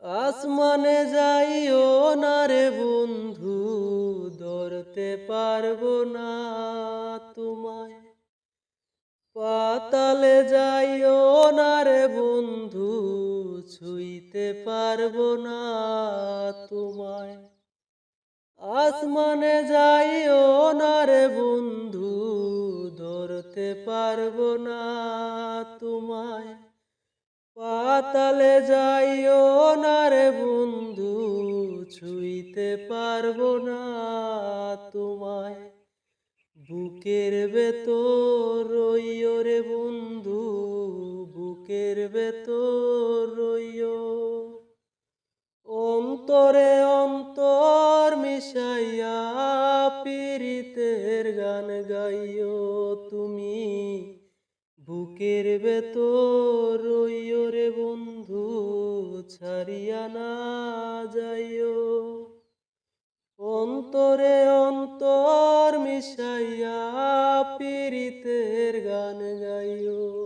আসমানে যাইও না রে বন্ধু, ধরতে পারবো না তোমায়। পাতালে যাইও না রে বন্ধু, ছুঁইতে পারবো না তোমায়। আসমানে যাইও না রে বন্ধু, ধরতে পারবো না তোমায়। পাতালে যাইও না রে বন্ধু, ছুঁইতে পারবো না তোমায়। বুকের ভেতর রইও রে বন্ধু, বুকের ভেতর রইও। অন্তরে অন্তর মিশাইয়া পীরিতের গান গাইও তুমি। বুকের ভেতর রইও রে বন্ধু, ছাড়িয়া না যাইও। অন্তরে অন্তর মিশাইয়া পীরিতের গান গাইও।